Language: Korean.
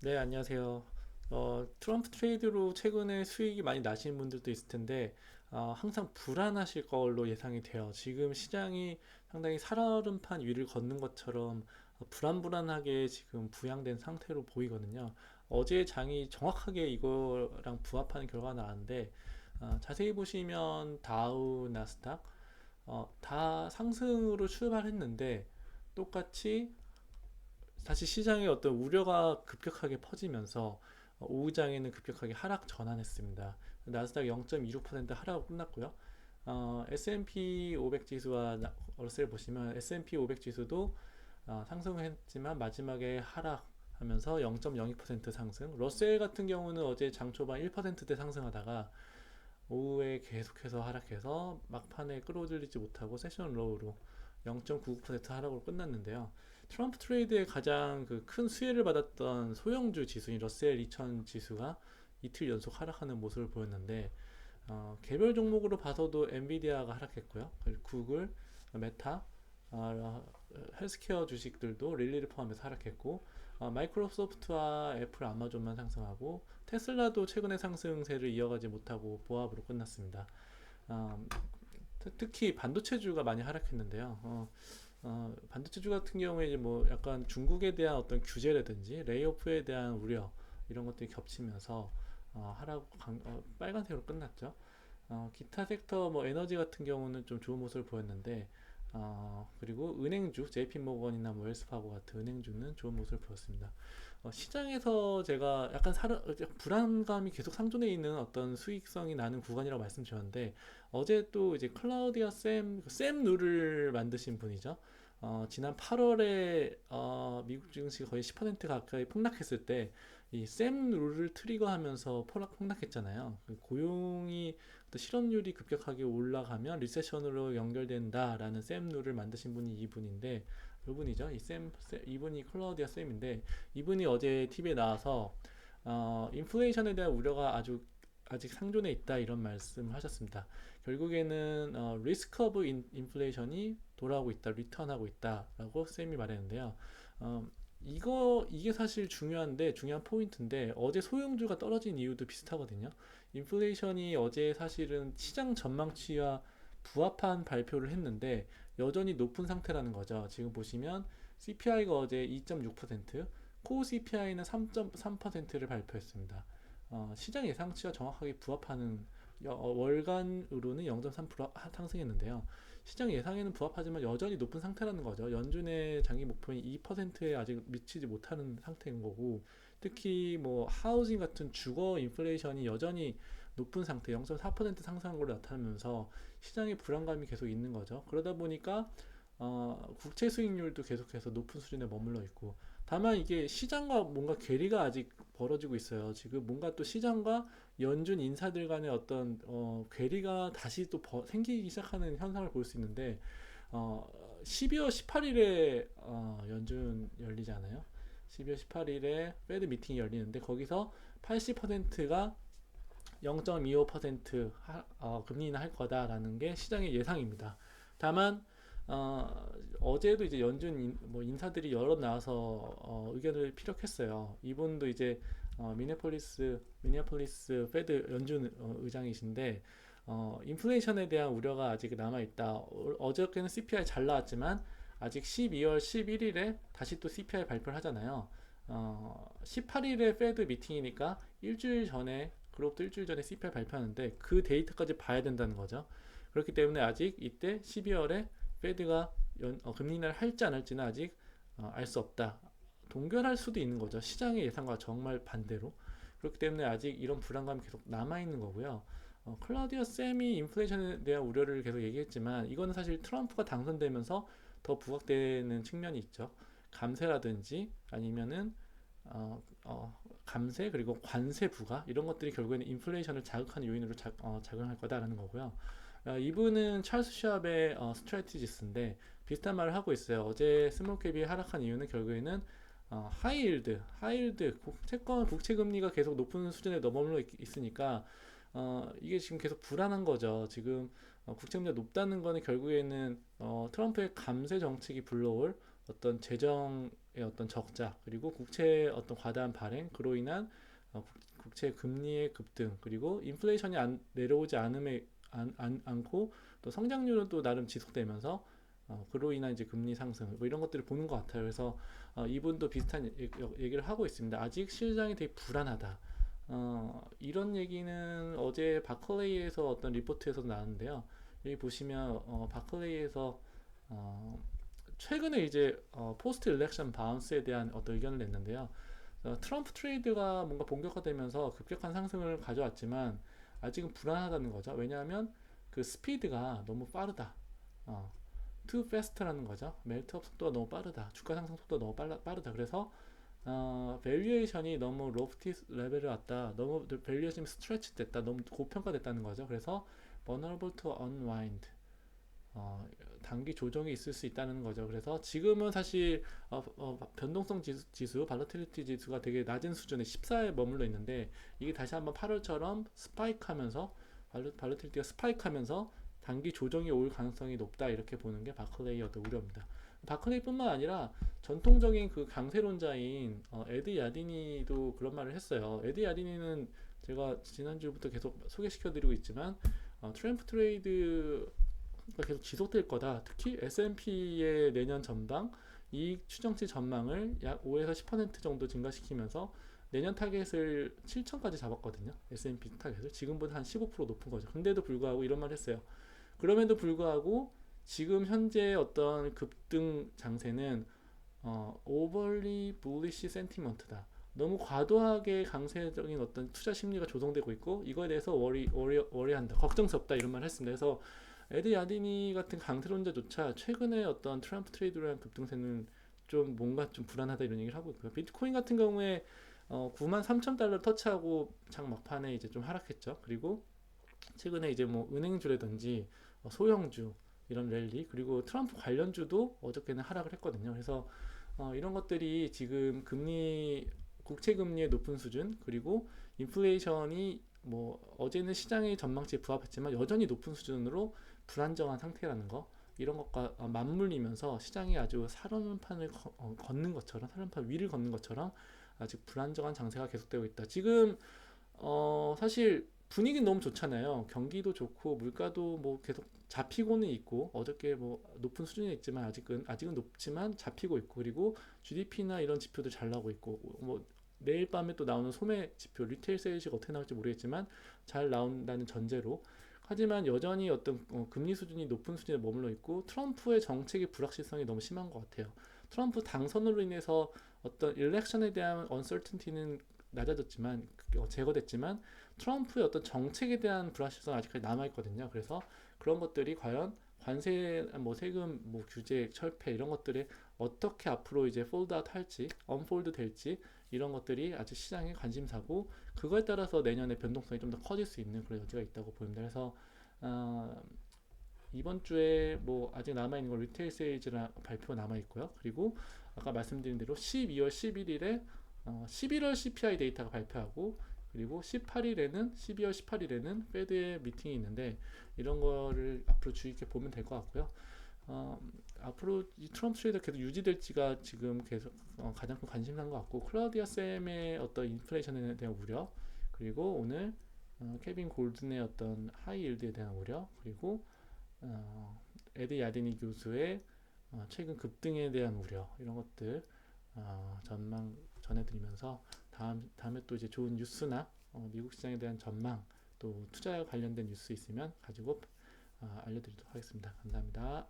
네, 안녕하세요. 트럼프 트레이드로 최근에 수익이 많이 나시는 분들도 있을 텐데, 항상 불안하실 걸로 예상이 돼요. 지금 시장이 상당히 살얼음판 위를 걷는 것처럼 불안불안하게 지금 부양된 상태로 보이거든요. 어제 장이 정확하게 이거랑 부합하는 결과가 나왔는데, 자세히 보시면 다우, 나스닥, 다 상승으로 출발했는데, 똑같이 다시 시장에 어떤 우려가 급격하게 퍼지면서 오후 장에는 급격하게 하락 전환했습니다. 나스닥 0.26% 하락으로 끝났고요. S&P 500 지수와 러셀 보시면 S&P 500 지수도 상승을 했지만 마지막에 하락하면서 0.02% 상승. 러셀 같은 경우는 어제 장 초반 1%대 상승하다가 오후에 계속해서 하락해서 막판에 끌어들이지 못하고 세션 로우로 0.99% 하락으로 끝났는데요. 트럼프 트레이드의 가장 그 큰 수혜를 받았던 소형주 지수인 러셀 2000 지수가 이틀 연속 하락하는 모습을 보였는데 개별 종목으로 봐서도 엔비디아가 하락했고요. 그리고 구글, 메타, 어, 헬스케어 주식들도 릴리를 포함해서 하락했고 마이크로소프트와 애플, 아마존만 상승하고 테슬라도 최근에 상승세를 이어가지 못하고 보합으로 끝났습니다. 어, 특히 반도체주가 많이 하락했는데요. 반도체주 같은 경우에 이제 뭐 약간 중국에 대한 어떤 규제라든지 레이오프에 대한 우려 이런 것들이 겹치면서 빨간색으로 끝났죠. 기타 섹터 뭐 에너지 같은 경우는 좀 좋은 모습을 보였는데 그리고 은행주 JP모건이나 뭐 웰스파고 같은 은행주는 좋은 모습을 보였습니다. 시장에서 제가 약간 불안감이 계속 상존해 있는 어떤 수익성이 나는 구간이라고 말씀드렸는데 어제 또 이제 클라우디아 샘 룰을 만드신 분이죠. 지난 8월에 미국 증시 거의 10% 가까이 폭락했을 때 이 샘 룰을 트리거하면서 폭락했잖아요. 그 고용이 또 실업률이 급격하게 올라가면 리세션으로 연결된다라는 샘 룰을 만드신 분이 이분인데 이분이죠. 이분이 클라우디아 쌤인데 이분이 어제 TV에 나와서 인플레이션에 대한 우려가 아직 상존해 있다 이런 말씀을 하셨습니다. 결국에는 리스크 오브 인플레이션이 돌아오고 있다, 리턴하고 있다라고 쌤이 말했는데요. 어, 이게 사실 중요한 포인트인데 어제 소형주가 떨어진 이유도 비슷하거든요. 인플레이션이 어제 사실은 시장 전망치와 부합한 발표를 했는데 여전히 높은 상태라는 거죠. 지금 보시면 CPI가 어제 2.6%, 코어 CPI는 3.3%를 발표했습니다. 시장 예상치와 정확하게 부합하는 월간으로는 0.3% 상승했는데요. 시장 예상에는 부합하지만 여전히 높은 상태라는 거죠. 연준의 장기 목표인 2%에 아직 미치지 못하는 상태인 거고, 특히 뭐 하우징 같은 주거 인플레이션이 여전히 높은 상태, 0.4% 상승한 걸로 나타나면서 시장의 불안감이 계속 있는 거죠. 그러다 보니까 국채 수익률도 계속해서 높은 수준에 머물러 있고, 다만 이게 시장과 뭔가 괴리가 아직 벌어지고 있어요. 지금 뭔가 또 시장과 연준 인사들 간의 어떤 괴리가 다시 또 생기기 시작하는 현상을 볼 수 있는데 12월 18일에 연준 열리잖아요. 12월 18일에 페드 미팅이 열리는데 거기서 80%가 0.25% 금리 인하할 거다라는 게 시장의 예상입니다. 다만 어제도 이제 뭐 인사들이 여러 나와서 의견을 피력했어요. 이분도 이제 미네폴리스 페드 연준 의장이신데 인플레이션에 대한 우려가 아직 남아 있다. 어저께는 CPI 잘 나왔지만 아직 12월 11일에 다시 또 CPI 발표를 하잖아요. 18일에 페드 미팅이니까 일주일 전에 그로부터 일주일 전에 CPI 발표하는데 그 데이터까지 봐야 된다는 거죠. 그렇기 때문에 아직 이때 12월에 페드가 금리 인하를 할지 안 할지는 아직 알 수 없다. 동결할 수도 있는 거죠. 시장의 예상과 정말 반대로. 그렇기 때문에 아직 이런 불안감이 계속 남아 있는 거고요. 클라우디아 쌤이 인플레이션에 대한 우려를 계속 얘기했지만 이거는 사실 트럼프가 당선되면서 더 부각되는 측면이 있죠. 감세라든지 아니면은 감세 그리고 관세 부과 이런 것들이 결국에는 인플레이션을 자극하는 요인으로 작용할 거다라는 거고요. 이분은 찰스 샵의 스트래티지스인데 비슷한 말을 하고 있어요. 어제 스몰캡이 하락한 이유는 결국에는 하이힐드 채권 국채 금리가 계속 높은 수준에 머물러 있으니까 이게 지금 계속 불안한 거죠. 지금 국채 금리가 높다는 거는 결국에는 트럼프의 감세 정책이 불러올 어떤 재정 어떤 적자 그리고 국채의 어떤 과다한 발행 그로 인한 국채 금리의 급등 그리고 인플레이션이 내려오지 않고 또 성장률은 또 나름 지속되면서 그로 인한 이제 금리 상승 뭐 이런 것들을 보는 것 같아요. 그래서 이분도 비슷한 얘기를 하고 있습니다. 아직 시장이 되게 불안하다. 이런 얘기는 어제 바클레이에서 어떤 리포트에서도 나왔는데요. 여기 보시면 바클레이에서 어, 최근에 이제 포스트 일렉션 바운스에 대한 어떤 의견을 냈는데요. 트럼프 트레이드가 뭔가 본격화되면서 급격한 상승을 가져왔지만 아직은 불안하다는 거죠. 왜냐하면 그 스피드가 너무 빠르다. 어, too fast라는 거죠. 멜트업 속도가 너무 빠르다. 주가 상승 속도가 너무 빠르다. 그래서 밸류에이션이 너무 로프티 레벨에 왔다. 너무 밸류에이션이 스트레치 됐다. 너무 고평가됐다는 거죠. 그래서 vulnerable to unwind. 단기 조정이 있을 수 있다는 거죠. 그래서 지금은 사실 변동성 지수, 발러틸리티 지수가 되게 낮은 수준에 14에 머물러 있는데 이게 다시 한번 8월처럼 스파이크하면서 발러틸리티가 스파이크하면서 단기 조정이 올 가능성이 높다 이렇게 보는 게 바클레이의 어떤 우려입니다. 바클레이뿐만 아니라 전통적인 그 강세론자인 에드 야디니도 그런 말을 했어요. 에드 야디니는 제가 지난주부터 계속 소개시켜드리고 있지만 트램프 트레이드 계속 지속될 거다. 특히 S&P의 내년 전망, 이익 추정치 전망을 약 5에서 10% 정도 증가시키면서 내년 타겟을 7천까지 잡았거든요. S&P 타겟을 지금보다 한 15% 높은 거죠. 근데도 불구하고 이런 말 했어요. 그럼에도 불구하고 지금 현재 어떤 급등 장세는 overly bullish sentiment다. 너무 과도하게 강세적인 어떤 투자 심리가 조성되고 있고 이거에 대해서 워리한다. 걱정스럽다 이런 말 했습니다. 그래서 에드 야디니 같은 강세론자조차 최근에 어떤 트럼프 트레이드로 급등세는 좀 뭔가 좀 불안하다 이런 얘기를 하고 있고요. 비트코인 같은 경우에 9만 3천 달러 터치하고 장 막판에 이제 좀 하락했죠. 그리고 최근에 이제 뭐 은행주라든지 소형주 이런 랠리 그리고 트럼프 관련주도 어저께는 하락을 했거든요. 그래서 이런 것들이 지금 국채 금리의 높은 수준 그리고 인플레이션이 뭐 어제는 시장의 전망치에 부합했지만 여전히 높은 수준으로 불안정한 상태라는 거 이런 것과 맞물리면서 시장이 아주 살얼음판을 걷는 것처럼 살얼음판 위를 걷는 것처럼 아직 불안정한 장세가 계속되고 있다. 지금 사실 분위기는 너무 좋잖아요. 경기도 좋고 물가도 뭐 계속 잡히고는 있고 어저께 뭐 높은 수준에 있지만 아직은 높지만 잡히고 있고 그리고 GDP나 이런 지표도 잘 나오고 있고 뭐 내일 밤에 또 나오는 소매 지표 리테일 세일즈가 어떻게 나올지 모르겠지만 잘 나온다는 전제로 하지만 여전히 어떤 금리 수준이 높은 수준에 머물러 있고 트럼프의 정책의 불확실성이 너무 심한 것 같아요. 트럼프 당선으로 인해서 어떤 일렉션에 대한 언설튼티는 낮아졌지만 제거됐지만 트럼프의 어떤 정책에 대한 불확실성 아직까지 남아 있거든요. 그래서 그런 것들이 과연 관세, 뭐 세금, 뭐 규제, 철폐 이런 것들이 어떻게 앞으로 이제 폴드아웃 할지, 언폴드 될지 이런 것들이 아직 시장의 관심사고 그거에 따라서 내년에 변동성이 좀 더 커질 수 있는 그런 여지가 있다고 보입니다. 그래서 어, 이번 주에 뭐 아직 남아 있는 건 리테일 세일즈나 발표가 남아 있고요. 그리고 아까 말씀드린 대로 12월 11일에 11월 CPI 데이터가 발표하고 그리고 12월 18일에는 페드의 미팅이 있는데 이런 거를 앞으로 주의 깊게 보면 될 것 같고요. 앞으로 이 트럼프 트레이드 계속 유지될지가 지금 계속 가장 큰 관심사인 것 같고 클라우디아 쌤의 어떤 인플레이션에 대한 우려 그리고 오늘 케빈 골든의 어떤 하이 일드에 대한 우려 그리고 에드 야디니 교수의 최근 급등에 대한 우려 이런 것들 전망 전해드리면서 다음에 또 이제 좋은 뉴스나 미국 시장에 대한 전망 또 투자 관련된 뉴스 있으면 가지고 알려드리도록 하겠습니다. 감사합니다.